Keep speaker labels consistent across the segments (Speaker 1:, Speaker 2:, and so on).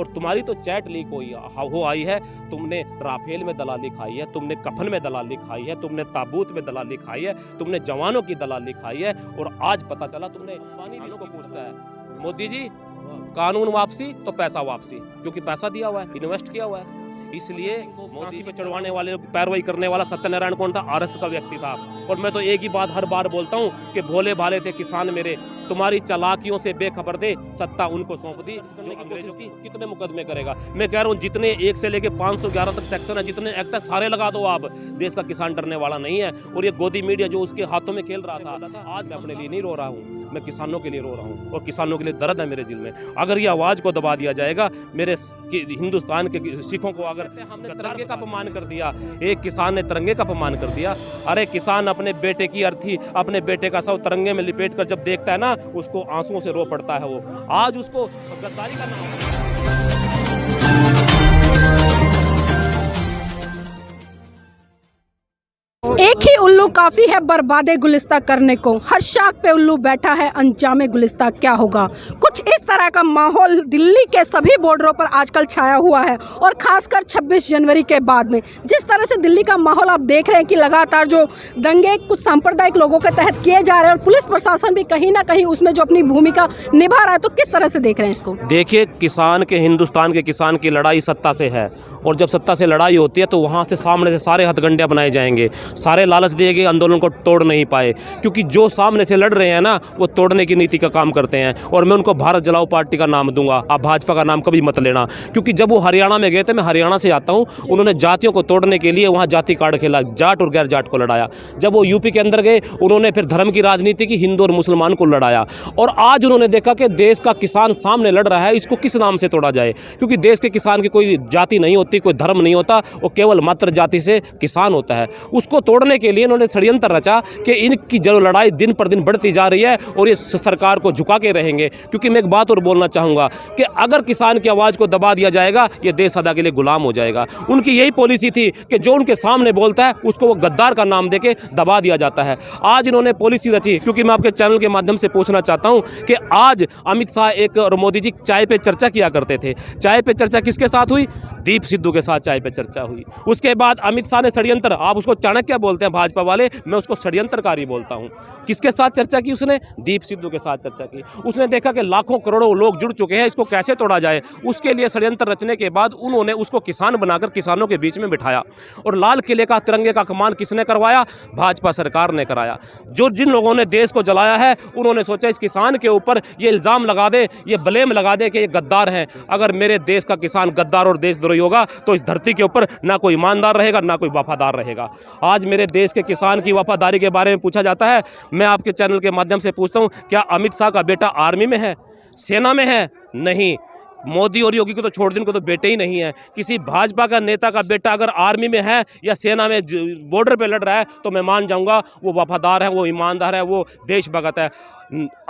Speaker 1: और तुम्हारी तो चैट लीक हो आई है। तुमने राफेल में दलाली खाई है, तुमने कफन में दलाली खाई है, तुमने ताबूत में दलाली खाई है, तुमने जवानों की दलाली खाई है। और आज पता चला तुमने किसको पूछता है मोदी जी, कानून वापसी तो पैसा वापसी, क्योंकि पैसा दिया हुआ है, इन्वेस्ट किया हुआ है। इसलिए मोदी पे चढ़वाने वाले, पैरवाई करने वाला सत्यनारायण कौन था? आरएस का व्यक्ति था। और मैं तो एक ही बात हर बार बोलता हूँ कि भोले भाले थे किसान मेरे, तुम्हारी चालाकियों से बेखबर थे, सत्ता उनको सौंप दी जो अंग्रेजों की। कितने मुकदमे करेगा? मैं कह रहा हूँ जितने 1 से लेके 511 तक सेक्शन है, जितने एक्ट है सारे लगा दो आप। देश का किसान डरने वाला नहीं है। और ये गोदी मीडिया जो उसके हाथों में खेल रहा था, आज मैं अपने लिए नहीं रो रहा हूँ, मैं किसानों के लिए रो रहा हूँ। और किसानों के लिए दर्द है मेरे दिल में। अगर ये आवाज को दबा दिया जाएगा, मेरे हिंदुस्तान के सिखों को, अगर हमने तिरंगे का अपमान कर दिया, एक किसान ने तिरंगे का अपमान कर दिया। अरे किसान अपने बेटे की अर्थी, अपने बेटे का शव तिरंगे में लिपेट कर जब देखता है ना, उसको आंसुओं से रो पड़ता है। वो आज उसको गद्दारी का नाम
Speaker 2: एक ही उल्लू काफी है बर्बादे गुलिस्ता करने को, हर शाख पे उल्लू बैठा है, अंजामे गुलिस्ता क्या होगा। कुछ इस तरह का माहौल दिल्ली के सभी बॉर्डरों पर आजकल छाया हुआ है। और खासकर 26 जनवरी के बाद में जिस तरह से दिल्ली का माहौल आप देख रहे हैं कि लगातार जो दंगे कुछ सांप्रदायिक लोगों के तहत किए जा रहे हैं, और पुलिस प्रशासन भी कहीं ना कहीं उसमें जो अपनी भूमिका निभा रहा है, तो किस तरह से देख रहे हैं इसको?
Speaker 1: देखिए, किसान के, हिंदुस्तान के किसान की लड़ाई सत्ता से है। और जब सत्ता से लड़ाई होती है तो वहाँ से सामने से सारे हथगंडे बनाए जाएंगे, सारे लालच दिए गए, आंदोलन को तोड़ नहीं पाए। क्योंकि जो सामने से लड़ रहे हैं ना, वो तोड़ने की नीति का काम करते हैं। और मैं उनको भारत जलाओ पार्टी का नाम दूंगा, आप भाजपा का नाम कभी मत लेना। क्योंकि जब वो हरियाणा में गए थे, मैं हरियाणा से आता हूँ, उन्होंने जातियों को तोड़ने के लिए वहाँ जाति कार्ड खेला, जाट और गैर जाट को लड़ाया। जब वो यूपी के अंदर गए, उन्होंने फिर धर्म की राजनीति की, हिंदू और मुसलमान को लड़ाया। और आज उन्होंने देखा कि देश का किसान सामने लड़ रहा है, इसको किस नाम से तोड़ा जाए। क्योंकि देश के किसान की कोई जाति नहीं होती, कोई धर्म नहीं होता, वो केवल मात्र जाति से किसान होता है। उसको तोड़ने के लिए इन्होंने षड्यंत्र रचा कि इनकी जो लड़ाई दिन पर दिन बढ़ती जा रही है और ये सरकार को झुका के रहेंगे। क्योंकि मैं एक बात और बोलना चाहूँगा कि अगर किसान की आवाज़ को दबा दिया जाएगा, ये देश सदा के लिए गुलाम हो जाएगा। उनकी यही पॉलिसी थी कि जो उनके सामने बोलता है उसको वो गद्दार का नाम देके दबा दिया जाता है। आज इन्होंने पॉलिसी रची। क्योंकि मैं आपके चैनल के माध्यम से पूछना चाहता हूँ कि आज अमित शाह एक और मोदी जी चाय पे चर्चा किया करते थे। चाय पे चर्चा किसके साथ हुई? दीप सिद्धू के साथ चाय पे चर्चा हुई। उसके बाद अमित शाह ने षड्यंत्र, आप उसको चाणक्य बोलते हैं भाजपा वाले, मैं उसको षड्यंत्रकारी बोलता हूं। किसके साथ चर्चा की उसने? दीप सिद्धू के साथ चर्चा की। उसने देखा कि लाखों करोड़ों लोग जुड़ चुके हैं, इसको कैसे तोड़ा जाए। उसके लिए षड्यंत्र रचने के बाद उन्होंने उसको किसान बनाकर किसानों के बीच में बिठाया। और लाल किले का तिरंगे का कमान किसने करवाया? भाजपा सरकार ने कराया। जिन लोगों ने देश को जलाया है, उन्होंने सोचा इस किसान के ऊपर ये इल्ज़ाम लगा दे, ये ब्लेम लगा दे कि ये गद्दार हैं। अगर मेरे देश का किसान गद्दार और देशद्रोही होगा तो इस धरती के ऊपर ना कोई ईमानदार रहेगा, ना कोई वफादार रहेगा। आज मेरे देश के किसान की वफादारी के बारे में पूछा जाता है। मैं आपके चैनल के माध्यम से पूछता हूं, क्या अमित शाह का बेटा आर्मी में है, सेना में है? नहीं। मोदी और योगी को तो छोड़ दें, उनको तो बेटे ही नहीं है। किसी भाजपा का नेता का बेटा अगर आर्मी में है या सेना में बॉर्डर पे लड़ रहा है तो मैं मान जाऊंगा वो वफादार है, वो ईमानदार है, वो देशभक्त है।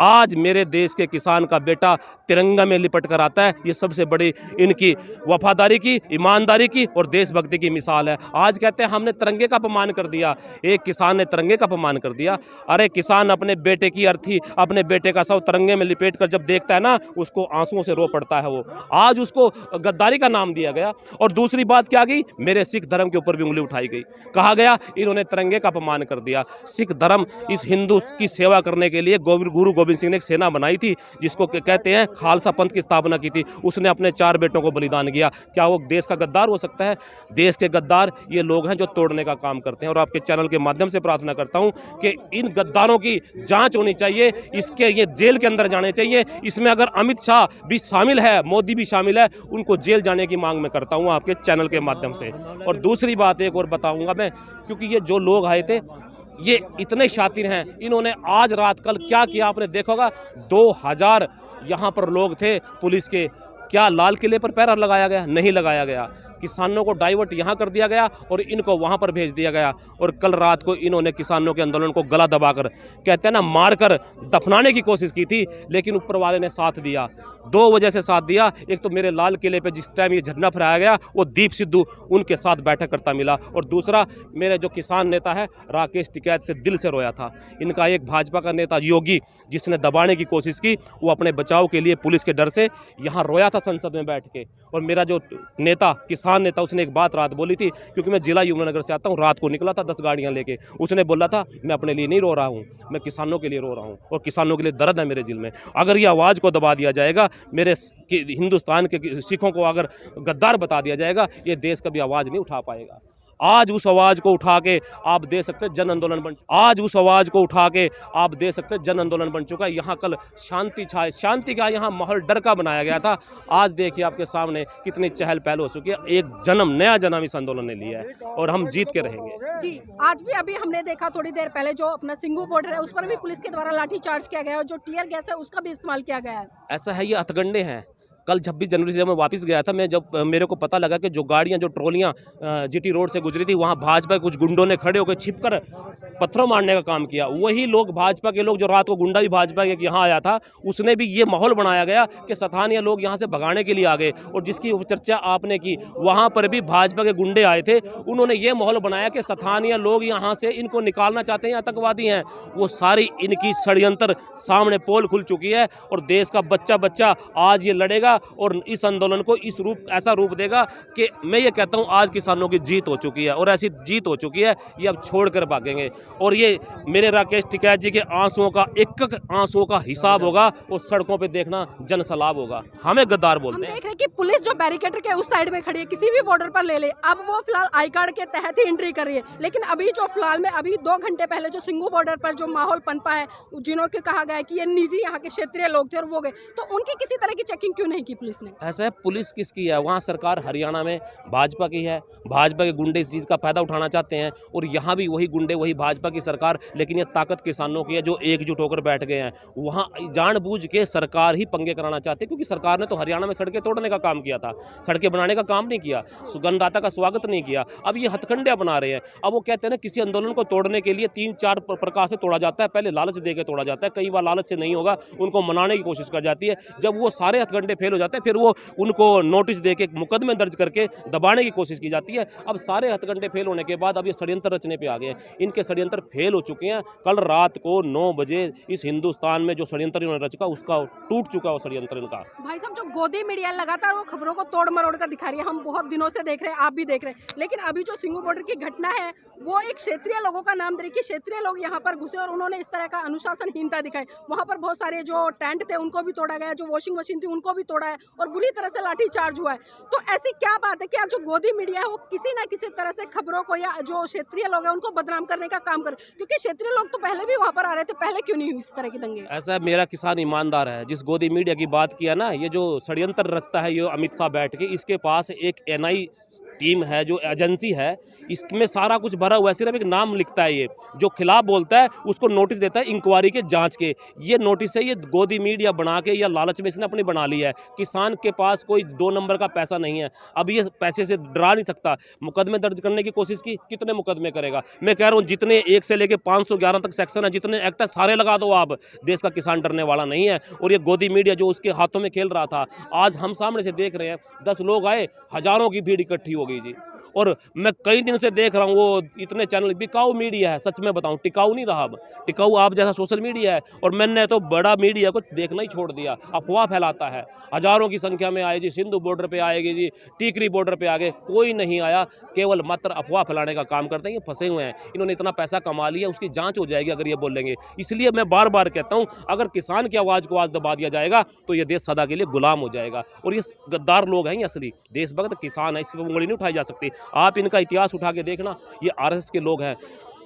Speaker 1: आज मेरे देश के किसान का बेटा तिरंगा में लिपट कर आता है, ये सबसे बड़ी इनकी वफादारी की, ईमानदारी की और देशभक्ति की मिसाल है। आज कहते हैं हमने तिरंगे का अपमान कर दिया, एक किसान ने तिरंगे का अपमान कर दिया। अरे किसान अपने बेटे की अर्थी, अपने बेटे का शव तिरंगे में लिपेट कर जब देखता है ना, उसको आंसुओं से रो पड़ता है। वो आज उसको गद्दारी का नाम दिया गया। और दूसरी बात क्या गई? मेरे सिख धर्म के ऊपर भी उंगली उठाई गई। कहा गया इन्होंने तिरंगे का अपमान कर दिया। सिख धर्म, इस हिंदू की सेवा करने के लिए गुरु गोविंद सिंह ने एक सेना बनाई थी, जिसको कहते हैं खालसा पंथ की स्थापना की थी। उसने अपने 4 बेटों को बलिदान किया। क्या वो देश का गद्दार हो सकता है? देश के गद्दार ये लोग हैं जो तोड़ने का काम करते हैं। और आपके चैनल के माध्यम से प्रार्थना करता हूं कि इन गद्दारों की जांच होनी चाहिए, इसके ये जेल के अंदर जाने चाहिए। इसमें अगर अमित शाह भी शामिल है, मोदी भी शामिल है, उनको जेल जाने की मांग मैं करता हूं आपके चैनल के माध्यम से। और दूसरी बात एक और बताऊंगा मैं, क्योंकि ये जो लोग आए थे ये इतने शातिर हैं, इन्होंने आज रात कल क्या किया आपने देखा होगा। 2000 यहाँ पर लोग थे पुलिस के। क्या लाल किले पर पहरा लगाया गया? नहीं लगाया गया। किसानों को डाइवर्ट यहाँ कर दिया गया और इनको वहाँ पर भेज दिया गया। और कल रात को इन्होंने किसानों के आंदोलन को गला दबाकर, कहते हैं ना, मारकर दफनाने की कोशिश की थी, लेकिन ऊपर वाले ने साथ दिया। दो वजह से साथ दिया। एक तो मेरे लाल किले पे जिस टाइम ये झंडा फहराया गया वो दीप सिद्धू उनके साथ बैठक करता मिला, और दूसरा मेरे जो किसान नेता है राकेश टिकैत से दिल से रोया था। इनका एक भाजपा का नेता योगी जिसने दबाने की कोशिश की, वो अपने बचाव के लिए पुलिस के डर से यहाँ रोया था संसद में बैठ के। और मेरा जो नेता किसान नेता उसने एक बात रात बोली थी, क्योंकि मैं जिला यमुनानगर से आता हूँ, रात को निकला था 10 गाड़ियाँ लेके। उसने बोला था मैं अपने लिए नहीं रो रहा हूँ, मैं किसानों के लिए रो रहा हूँ, और किसानों के लिए दर्द है मेरे दिल में। अगर ये आवाज़ को दबा दिया जाएगा, मेरे हिंदुस्तान के सिखों को अगर गद्दार बता दिया जाएगा, ये देश कभी आवाज़ नहीं उठा पाएगा। आज उस आवाज़ को उठा के आप दे सकते जन आंदोलन बन आज उस आवाज़ को उठा के आप दे सकते जन आंदोलन बन चुका है। यहाँ कल शांति छाए, शांति का यहाँ माहौल डर का बनाया गया था। आज देखिए आपके सामने कितनी चहल पहल हो चुकी है। एक जन्म, नया जन्म इस आंदोलन ने लिया है, और हम जीत के रहेंगे।
Speaker 2: जी, आज भी अभी हमने देखा थोड़ी देर पहले जो अपना सिंगू बॉर्डर है उस पर भी पुलिस के द्वारा लाठी चार्ज किया गया है, और जो टीयर गैस है उसका भी इस्तेमाल किया गया है।
Speaker 1: ऐसा है, ये हथकंडे हैं। कल 26 जनवरी से जब मैं वापस गया था, जब मेरे को पता लगा कि जो गाड़ियां, जो ट्रॉलियां जीटी रोड से गुजरी थी, वहां भाजपा के कुछ गुंडों ने खड़े होकर छिपकर पत्थरों मारने का काम किया। वही लोग, भाजपा के लोग, जो रात को गुंडा भी भाजपा के यहाँ आया था, उसने भी ये माहौल बनाया गया कि स्थानीय लोग यहाँ से भगाने के लिए आ गए। और जिसकी चर्चा आपने की, वहाँ पर भी भाजपा के गुंडे आए थे, उन्होंने ये माहौल बनाया कि स्थानीय लोग यहाँ से इनको निकालना चाहते हैं, आतंकवादी हैं। वो सारी इनकी षड्यंत्र सामने पोल खुल चुकी है, और देश का बच्चा बच्चा आज ये लड़ेगा और इस आंदोलन को ऐसा रूप देगा कि मैं ये कहता हूँ आज किसानों की जीत हो चुकी है, और ऐसी जीत हो चुकी है ये अब छोड़कर भागेंगे। और ये मेरे राकेश टिकैत जी के आंसुओं का, एक एक आंसुओं का हिसाब होगा, और सड़कों पे देखना जन सैलाब होगा। हमें गद्दार बोलते हैं।
Speaker 2: हम देख रहे हैं कि पुलिस जो बैरिकेड के उस साइड में खड़ी है, किसी भी बॉर्डर पर ले ले, अब वो फिलहाल आई कार्ड के तहत ही एंट्री कर रही है। लेकिन अभी जो फिलहाल में अभी 2 घंटे पहले जो सिंगू बॉर्डर पर जो माहौल पनपा है, जिन्हों के कहा गया है कि ये निजी यहाँ के क्षेत्रीय लोग थे और वो गए, तो उनकी किसी तरह की चेकिंग क्यों नहीं की पुलिस ने?
Speaker 1: ऐसा है, पुलिस किसकी है? वहाँ सरकार हरियाणा में भाजपा की है। भाजपा के गुंडे इस चीज़ का फायदा उठाना चाहते हैं, और यहाँ भी वही गुंडे, वही भाजपा की सरकार। लेकिन ये ताकत किसानों की है जो एकजुट होकर बैठ गए हैं। वहाँ जानबूझ के सरकार ही पंगे कराना चाहती है, क्योंकि सरकार ने तो हरियाणा में सड़कें तोड़ने का काम किया था, सड़कें बनाने का काम नहीं किया, सुगंधदाता का स्वागत नहीं किया। अब ये हथकंडे अपना रहे हैं। अब वो कहते हैं ना, किसी आंदोलन को तोड़ने के लिए 3-4 प्रकार से तोड़ा जाता है। पहले लालच दे के तोड़ा जाता है, कई बार लालच से नहीं होगा, उनको मनाने की कोशिश कर जाती है। जब वो सारे हथकंडे फेल हो जाते हैं, फिर वो उनको नोटिस देके मुकदमे दर्ज करके दबाने की कोशिश की जाती है। अब सारे हथकंडे फेल होने के बाद अब ये षड्यंत्र रचने पे आ गए हैं। इनके षड्यंत्र फेल हो चुके हैं। कल रात को 9 बजे इस हिंदुस्तान में जो षड्यंत्र इन्होंने रचा, उसका टूट चुका वो षड्यंत्र इनका।
Speaker 2: भाई साहब, जो गोदी मीडिया लगातार वो खबरों को तोड़ मरोड़ कर दिखा रही है, हम बहुत दिनों से देख रहे हैं, आप भी देख रहे हैं। लेकिन अभी जो सिंगू बॉर्डर की घटना है, वो एक क्षेत्रीय लोगों का नाम दे रही कि क्षेत्रीय लोग यहाँ पर घुसे और उन्होंने इस तरह का अनुशासनहीनता दिखाई। वहाँ पर बहुत सारे जो टेंट थे उनको भी तोड़ा गया, जो वॉशिंग मशीन थी उनको भी तोड़ा है, और बुरी तरह से लाठी चार्ज हुआ है। तो ऐसी क्या बात है कि आज जो गोदी मीडिया है वो किसी ना किसी तरह से खबरों को, या जो क्षेत्रीय लोग हैं उनको बदनाम करने का काम करे? क्योंकि क्षेत्रीय लोग तो पहले भी वहाँ पर आ रहे थे, पहले क्यों नहीं हुई इस तरह की दंगे?
Speaker 1: ऐसा है, मेरा किसान ईमानदार है। जिस गोदी मीडिया की बात किया ना, ये जो षड्यंत्र रचता है, ये अमित शाह बैठ के, इसके पास एक NI टीम है, जो एजेंसी है, इसमें सारा कुछ भरा हुआ है। सिर्फ एक नाम लिखता है, ये जो खिलाफ बोलता है उसको नोटिस देता है इंक्वायरी के, जांच के। ये नोटिस है, ये गोदी मीडिया बना के या लालच में इसने अपनी बना ली है। किसान के पास कोई 2 नंबर का पैसा नहीं है। अब ये पैसे से डरा नहीं सकता। मुकदमे दर्ज करने की कोशिश की, कितने मुकदमे करेगा? मैं कह रहा हूँ, जितने 1 से लेकर 511 तक सेक्शन है, जितने एक्ट है, सारे लगा दो आप। देश का किसान डरने वाला नहीं है। और ये गोदी मीडिया जो उसके हाथों में खेल रहा था, आज हम सामने से देख रहे हैं। 10 लोग आए, हजारों की भीड़ इकट्ठी हो गई जी। और मैं कई दिन से देख रहा हूँ, वो इतने चैनल, बिकाऊ मीडिया है, सच में बताऊँ, टिकाऊ नहीं रहा। अब टिकाऊ आप जैसा सोशल मीडिया है, और मैंने तो बड़ा मीडिया को देखना ही छोड़ दिया। अफवाह फैलाता है। हजारों की संख्या में आए जी, सिंधु बॉर्डर पे आएगी जी, टीकरी बॉर्डर पे आ गए, कोई नहीं आया। केवल मात्र अफवाह फैलाने का काम करते हैं। ये फंसे हुए हैं, इन्होंने इतना पैसा कमा लिया, उसकी जाँच हो जाएगी अगर ये बोलेंगे। इसलिए मैं बार बार कहता हूँ, अगर किसान की आवाज़ को आज दबा दिया जाएगा तो ये देश सदा के लिए गुलाम हो जाएगा। और ये गद्दार लोग हैं, ये असली देशभक्त किसान है, इस पर उंगली नहीं उठाई जा सकती। आप इनका इतिहास उठा के देखना, ये RSS के लोग हैं।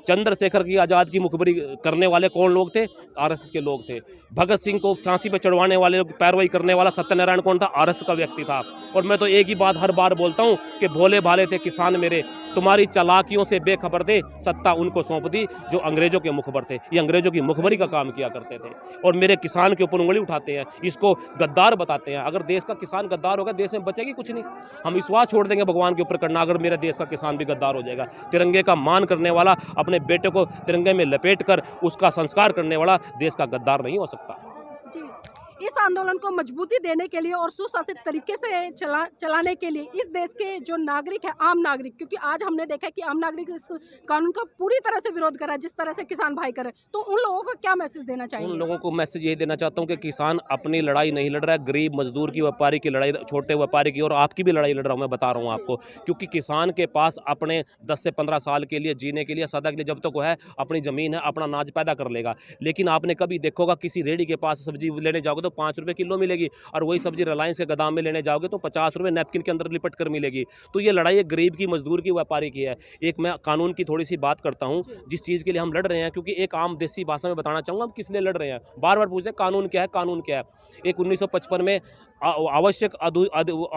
Speaker 1: चंद्रशेखर की आज़ाद की मुखबरी करने वाले कौन लोग थे? RSS के लोग थे। भगत सिंह को फांसी पर चढ़वाने वाले, पैरवाई करने वाला सत्यनारायण कौन था? RSS का व्यक्ति था। और मैं तो एक ही बात हर बार बोलता हूँ कि भोले भाले थे किसान मेरे, तुम्हारी चालाकियों से बेखबर थे, सत्ता उनको सौंप दी जो अंग्रेजों के मुखबर थे। ये अंग्रेजों की मुखबरी का काम किया करते थे, और मेरे किसान के ऊपर उंगली उठाते हैं, इसको गद्दार बताते हैं। अगर देश का किसान गद्दार होगा, देश में बचेगी कुछ नहीं। हम विश्वास छोड़ देंगे भगवान के ऊपर करना, अगर मेरे देश का किसान भी गद्दार हो जाएगा। तिरंगे का मान करने वाला, अपने बेटे को तिरंगे में लपेट कर उसका संस्कार करने वाला देश का गद्दार नहीं हो सकता।
Speaker 2: जी, इस आंदोलन को मजबूती देने के लिए और सुशासित तरीके से चलाने के लिए इस देश के जो नागरिक है, आम नागरिक, क्योंकि आज हमने देखा है कि आम नागरिक इस कानून का पूरी तरह से विरोध कर रहा है जिस तरह से किसान भाई करे, तो उन लोगों को क्या मैसेज देना चाहिए?
Speaker 1: उन लोगों को मैसेज ये देना चाहता हूँ कि किसान अपनी लड़ाई नहीं लड़ रहा है, गरीब मजदूर की, व्यापारी की लड़ाई, छोटे व्यापारी की और आपकी भी लड़ाई लड़ रहा हूँ, मैं बता रहा हूँ आपको। क्योंकि किसान के पास अपने 10 से 15 साल के लिए जीने के लिए, सदा के लिए जब तक वो है, अपनी ज़मीन है, अपना अनाज पैदा कर लेगा। लेकिन आपने कभी देखोगा किसी रेडी के पास सब्जी लेने जाओगे तो 5 रुपये किलो मिलेगी, और वही सब्जी रिलायंस के गोदाम में लेने जाओगे तो 50 रुपये नैपकिन के अंदर लिपट कर मिलेगी। तो ये लड़ाई एक गरीब की, मजदूर की, व्यापारी की है। एक मैं कानून की थोड़ी सी बात करता हूँ जिस चीज़ के लिए हम लड़ रहे हैं, क्योंकि एक आम देसी भाषा में बताना चाहूँगा हम किस लिए लड़ रहे हैं। बार बार पूछते हैं कानून क्या है, कानून क्या है। एक 1955 में आवश्यक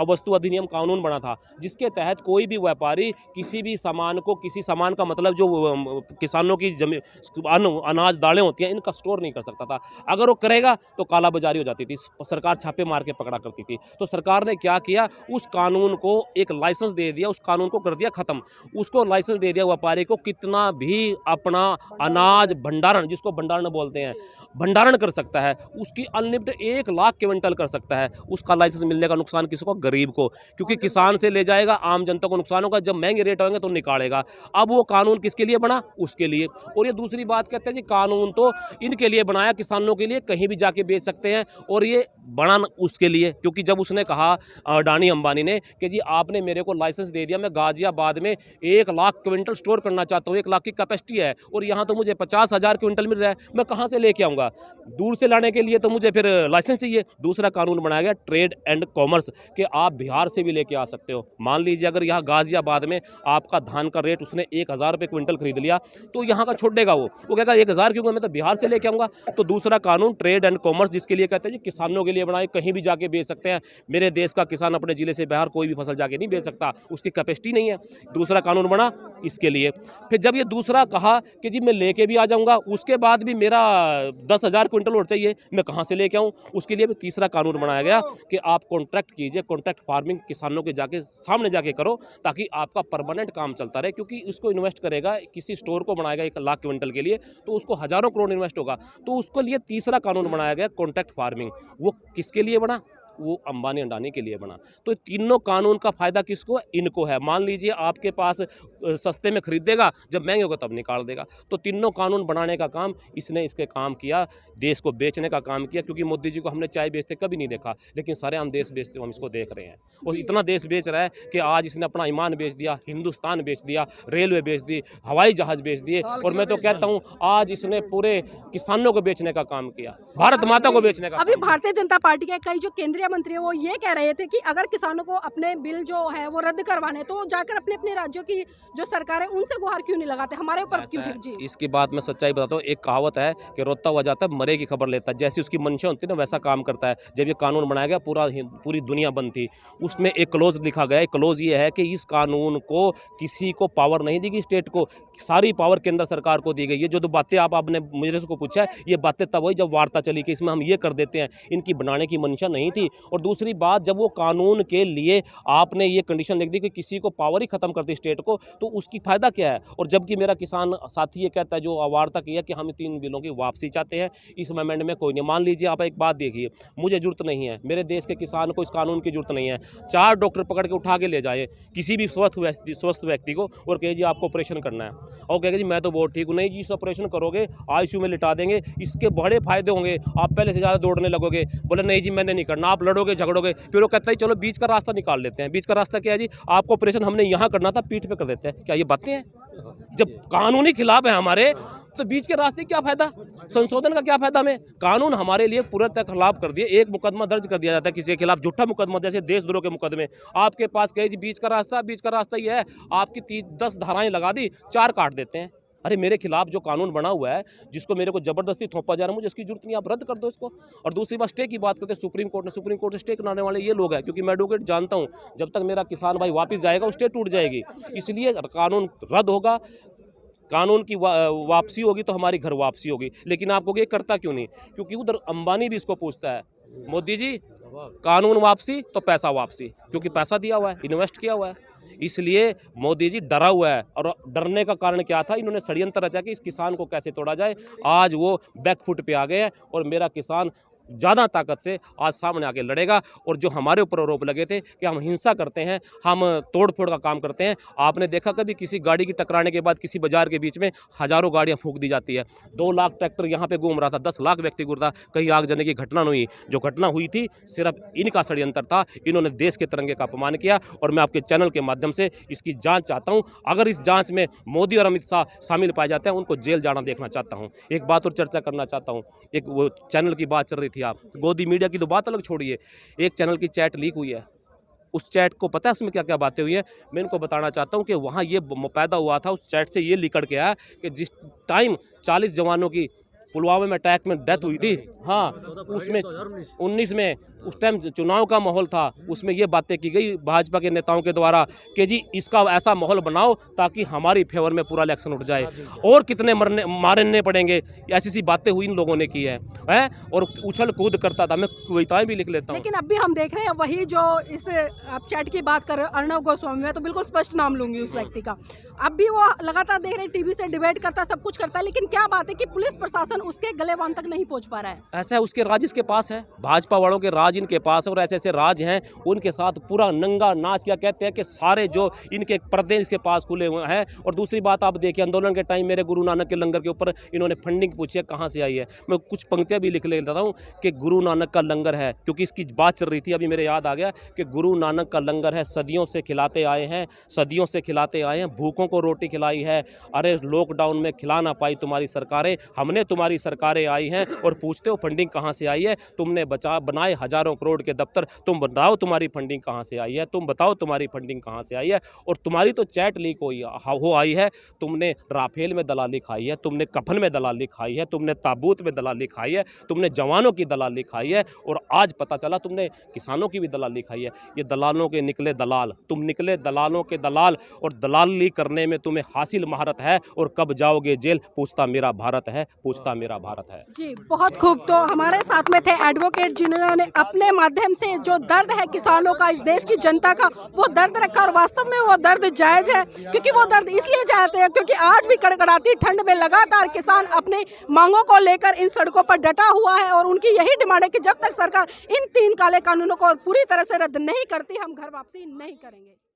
Speaker 1: वस्तु अधिनियम कानून बना था, जिसके तहत कोई भी व्यापारी किसी भी सामान को, किसी सामान का मतलब जो किसानों की जमीन, अनाज, दालें होती हैं, इनका स्टोर नहीं कर सकता था। अगर वो करेगा तो काला बाजारी हो जाती थी, सरकार छापे मार के पकड़ा करती थी। तो सरकार ने क्या किया, उस कानून को एक लाइसेंस दे दिया, उस कानून को कर दिया खत्म। उसको लाइसेंस दे दिया व्यापारी को, कितना भी अपना अनाज भंडारण, जिसको भंडारण बोलते हैं, भंडारण कर सकता है। उसकी अनलिमिटेड 1 लाख क्विंटल कर सकता है। उसका लाइसेंस मिलने का नुकसान किसको? गरीब को, क्योंकि किसान से ले जाएगा, आम जनता को नुकसान होगा। जब महंगे रेट होंगे तो निकालेगा। अब वो कानून किसके लिए बना? उसके लिए। और ये दूसरी बात कहते हैं जी कानून तो इनके लिए बनाया, किसानों के लिए, कहीं भी जाके बेच सकते हैं, और ये बना उसके लिए। क्योंकि जब उसने कहा अडानी अंबानी ने कि जी आपने मेरे को लाइसेंस दे दिया, मैं गाजियाबाद में 1 लाख क्विंटल स्टोर करना चाहता हूँ, 1 लाख की कैपेसिटी है, और यहाँ तो मुझे 50,000 क्विंटल मिल रहा है, मैं कहाँ से लेके आऊँगा? दूर से लाने के लिए तो मुझे फिर लाइसेंस चाहिए। दूसरा कानून बनाया गया ट्रेड एंड कॉमर्स, कि आप बिहार से भी लेके आ सकते हो। मान लीजिए अगर यहाँ गाजियाबाद में आपका धान का रेट उसने 1,000 रुपये क्विंटल खरीद लिया, तो यहाँ का छोड़ देगा वो कहेगा 1,000 क्यों, मैं तो बिहार से लेके आऊँगा। तो दूसरा कानून ट्रेड एंड कॉमर्स, जिसके लिए कहते हैं जी किसानों के लिए बनाए, कहीं भी जाके बेच सकते हैं। मेरे देश का किसान अपने जिले से बाहर कोई भी फसल जाके नहीं बेच सकता, उसकी कैपेसिटी नहीं है। दूसरा कानून बना इसके लिए। फिर जब ये दूसरा कहा कि जी मैं लेके भी आ जाऊँगा, उसके बाद भी मेरा 10,000 क्विंटल और चाहिए, मैं कहाँ से लेके आऊँ? उसके लिए भी तीसरा कानून बनाया गया कि आप कॉन्ट्रैक्ट कीजिए, कॉन्ट्रैक्ट फार्मिंग किसानों के जाके सामने जाके करो, ताकि आपका परमानेंट काम चलता रहे। क्योंकि उसको इन्वेस्ट करेगा, किसी स्टोर को बनाएगा 1 लाख क्विंटल के लिए, तो उसको हज़ारों करोड़ इन्वेस्ट होगा। तो उसके लिए तीसरा कानून बनाया गया कॉन्ट्रैक्ट फार्मिंग। वो किसके लिए बना? वो अंबानी अडानी के लिए बना। तो तीनों कानून का फायदा किसको है? इनको है। मान लीजिए आपके पास सस्ते में खरीदेगा, जब महंगे होगा तब निकाल देगा। तो तीनों कानून बनाने का काम इसने, इसके काम किया, देश को बेचने का काम किया। क्योंकि मोदी जी को हमने चाय बेचते कभी नहीं देखा, लेकिन सारे हम देश बेचते हम इसको देख रहे हैं। और इतना देश बेच रहा है कि आज इसने अपना ईमान बेच दिया, हिंदुस्तान बेच दिया, रेलवे बेच दी, हवाई जहाज बेच दिए, और मैं तो कहता हूँ आज इसने पूरे किसानों को बेचने का काम किया, भारत माता को बेचने का।
Speaker 2: अभी भारतीय जनता पार्टी के कई जो केंद्रीय मंत्री है वो ये कह रहे थे कि अगर किसानों को अपने बिल जो है वो रद्द करवाने, तो जाकर अपने अपने राज्यों की जो सरकार है उनसे गुहार क्यों नहीं लगाते, हमारे ऊपर क्यों? ठीक जी,
Speaker 1: इसकी बात मैं सच्चाई बताता हूँ। एक कहावत है कि रोता हुआ जाता है मरे की खबर लेता है। जैसी उसकी मंशा होती है ना, वैसा काम करता है। जब ये कानून बनाया गया, पूरी दुनिया बंद थी। उसमें एक क्लोज लिखा गया है, क्लोज ये है कि इस कानून को किसी को पावर नहीं दी गई, स्टेट को, सारी पावर केंद्र सरकार को दी गई। ये जो दो बातें आपने मुझे को पूछा है, ये बातें तब हुई जब वार्ता चली कि इसमें हम ये कर देते हैं, इनकी बनाने की मंशा नहीं थी। और दूसरी बात, जब वो कानून के लिए आपने ये कंडीशन लिख दी कि किसी को पावर ही खत्म कर दी स्टेट को, तो उसकी फायदा क्या है? और जबकि मेरा किसान साथी ये कहता है, जो वार्ता की है, कि हम 3 बिलों की वापसी चाहते हैं, इस अमेंडमेंट में कोई नहीं। मान लीजिए आप एक बात देखिए, मुझे जरूरत नहीं है, मेरे देश के किसान को इस कानून की जरूरत नहीं है। 4 डॉक्टर पकड़ के उठा के ले जाए किसी भी स्वस्थ व्यक्ति को और कहे जी आपको ऑपरेशन करना है, और कहेगा जी मैं तो बहुत ठीक हूँ। नहीं जी, इस ऑपरेशन करोगे आईसीयू में लिटा देंगे, इसके बड़े फायदे होंगे, आप पहले से ज़्यादा दौड़ने लगोगे। बोले नहीं जी मैंने नहीं करना, आप लड़ोगे झगड़ोगे। फिर वो कहता है चलो बीच का रास्ता निकाल लेते हैं। बीच का रास्ता क्या है जी? आपको ऑपरेशन हमने यहाँ करना था, पीठ पे कर देते हैं। क्या ये बातें हैं? जब कानूनी खिलाफ है हमारे, तो बीच के रास्ते क्या फायदा? संशोधन का क्या फायदा हमें? कानून हमारे लिए पूरे तक खिलाफ कर दिए। एक मुकदमा दर्ज कर दिया जाता है किसी के खिलाफ, झूठा मुकदमा, जैसे देशद्रोह के मुकदमे। आपके पास कहे जी बीच का रास्ता ये है, आपकी 10 धाराएं लगा दी, 4 काट देते हैं। अरे मेरे खिलाफ जो कानून बना हुआ है, जिसको मेरे को जबरदस्ती थोपा जा रहा है, मुझे इसकी जरूरत नहीं, आप रद्द कर दो इसको। और दूसरी बात, स्टे की बात करते हैं सुप्रीम कोर्ट से स्टे कराने वाले ये लोग हैं, क्योंकि मैं एडवोकेट जानता हूँ, जब तक मेरा किसान भाई वापस जाएगा वो स्टे टूट जाएगी। इसलिए कानून रद्द होगा, कानून की वापसी होगी तो हमारी घर वापसी होगी। लेकिन आपको ये करता क्यों नहीं? क्योंकि उधर अंबानी भी इसको पूछता है, मोदी जी कानून वापसी तो पैसा वापसी, क्योंकि पैसा दिया हुआ है, इन्वेस्ट किया हुआ है। इसलिए मोदी जी डरा हुआ है। और डरने का कारण क्या था? इन्होंने षड्यंत्र रचा कि इस किसान को कैसे तोड़ा जाए। आज वो बैकफुट पे आ गए हैं और मेरा किसान ज़्यादा ताकत से आज सामने आके लड़ेगा। और जो हमारे ऊपर आरोप लगे थे कि हम हिंसा करते हैं, हम तोड़ फोड़ का काम करते हैं, आपने देखा कभी किसी गाड़ी की टकराने के बाद किसी बाजार के बीच में हज़ारों गाड़ियाँ फूंक दी जाती है? 2 लाख ट्रैक्टर यहाँ पे घूम रहा था, 10 लाख व्यक्ति घूम रहा था, कहीं आग जलने की घटना नहीं हुई। जो घटना हुई थी सिर्फ इनका षड्यंत्र था, इन्होंने देश के तिरंगे का अपमान किया। और मैं आपके चैनल के माध्यम से इसकी जांच चाहता हूं। अगर इस जांच में मोदी और अमित शाह शामिल पाए जाते हैं, उनको जेल जाना देखना चाहता हूं। एक बात और चर्चा करना चाहता हूं, एक वो चैनल की बात चल रही थी, आप गोदी मीडिया की तो बात अलग छोड़िए, एक चैनल की चैट लीक हुई है। उस चैट को पता है उसमें क्या क्या बातें हुई है? मैं इनको बताना चाहता हूं कि वहां ये पैदा हुआ था, उस चैट से ये निकल के आया कि जिस टाइम 40 जवानों की पुलवामा में अटैक में डेथ हुई थी, हाँ, उसमें 19 में उस टाइम चुनाव का माहौल था, उसमें ये बातें की गई भाजपा के नेताओं के द्वारा कि जी इसका ऐसा माहौल बनाओ ताकि हमारी फेवर में पूरा इलेक्शन उठ जाए। और कितने मारने पड़ेंगे, ऐसी बातें हुई इन लोगों ने की है और उछल कूद करता था। मैं कविताएं भी लिख लेता हूँ।
Speaker 2: लेकिन अभी हम देख रहे हैं वही जो इस आप चैट की बात कर रहे हो, अर्णव गोस्वामी, मैं तो बिल्कुल स्पष्ट नाम लूंगी उस व्यक्ति का। अब भी वो लगातार देख रहे टीवी से डिबेट करता, सब कुछ करता है, लेकिन क्या बात है कि पुलिस प्रशासन उसके गलेबान तक नहीं पहुंच पा रहा है।
Speaker 1: ऐसा है, उसके राज इसके पास है, भाजपा वालों के राज इनके पास है। और ऐसे ऐसे राज हैं उनके साथ पूरा नंगा नाच, क्या कहते हैं कि सारे जो इनके पर्दे इसके पास खुले हुए हैं। और दूसरी बात आप देखिए, आंदोलन के टाइम मेरे गुरु नानक के लंगर के ऊपर इन्होंने फंडिंग पूछी है कहाँ से आई है। मैं कुछ पंक्तियां भी लिख लेता हूँ कि गुरु नानक का लंगर है, क्योंकि इसकी बात चल रही थी, अभी मेरे याद आ गया कि गुरु नानक का लंगर है, सदियों से खिलाते आए हैं, सदियों से खिलाते आए हैं, भूखों को रोटी खिलाई है। अरे लॉकडाउन में खिला ना पाई तुम्हारी सरकारें, हमने तुम्हारी सरकारें आई हैं और पूछते हो फंडिंग कहाँ से आई है। तुमने बनाए हजारों करोड़ के दफ्तर, तुम बताओ तुम्हारी फंडिंग कहाँ से आई है, तुम बताओ तुम्हारी फंडिंग कहाँ से आई है। और तुम्हारी तो चैट लीक हो आई है, तुमने राफेल में दलाली खाई है, तुमने कफन में दलाली खाई है, तुमने ताबूत में दलाली खाई है, तुमने जवानों की दलाली खाई है। और आज पता चला तुमने किसानों की भी दलाली खाई है। ये दलालों के निकले दलाल, तुम निकले दलालों के दलाल। और दलाली करने में तुम्हें हासिल महारत है, और कब जाओगे जेल, पूछता मेरा भारत है, पूछता मेरा भारत है।
Speaker 2: जी बहुत खूब। तो हमारे साथ में थे एडवोकेट जिन्होंने अपने माध्यम से जो दर्द है किसानों का, इस देश की जनता का, वो दर्द रखा। और वास्तव में वो दर्द जायज है, क्योंकि वो दर्द इसलिए जाते हैं क्योंकि आज भी कड़कड़ाती ठंड में लगातार किसान अपने मांगों को लेकर इन सड़कों पर डटा हुआ है। और उनकी यही डिमांड है कि जब तक सरकार इन 3 काले कानूनों को पूरी तरह से रद्द नहीं करती, हम घर वापसी नहीं करेंगे।